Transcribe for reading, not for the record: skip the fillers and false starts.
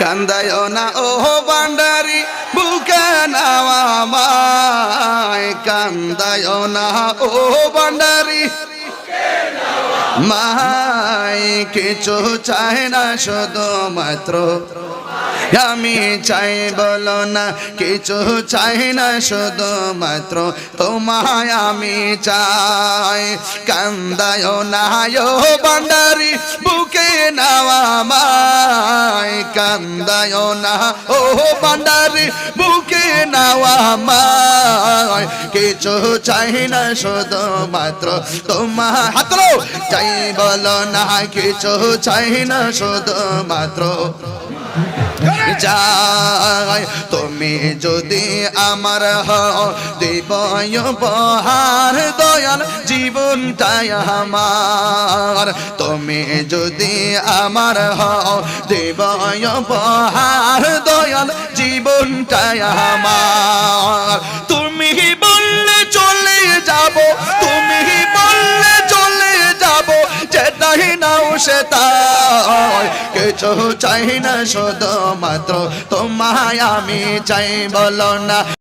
কান্দায়ো না ও ভান্ডারি বুকে নাও আমায় কান্দায়ো না ও ভান্ডারি মাই কিছু চাই না শুধুমাত্র আমি চাই বলো না কিছু চাই না শুধুমাত্র তোমায় আমি চাই কান্দায়ো না ও ভান্ডারি বুকে নাও আমায় কান্দায়ো না ও ভান্ডারি বুকে নাও আমায় কিছু চাই না শুধুমাত্র তোমায় হাত তোলো চাই বলো না কিছু চাই না শুধুমাত্র যাই তুমি যদি আমার হও দেব উপহার দয়াল জীবনটাই আমার তুমি যদি আমার হও দেব উপহার দয়াল জীবনটাই আমার তুমি বললে চলে যাব তুমি বললে চলে যাব যেটাই নাও সেটাই কিছু চাই না শুধুমাত্র তোমায় আমি চাই বলো না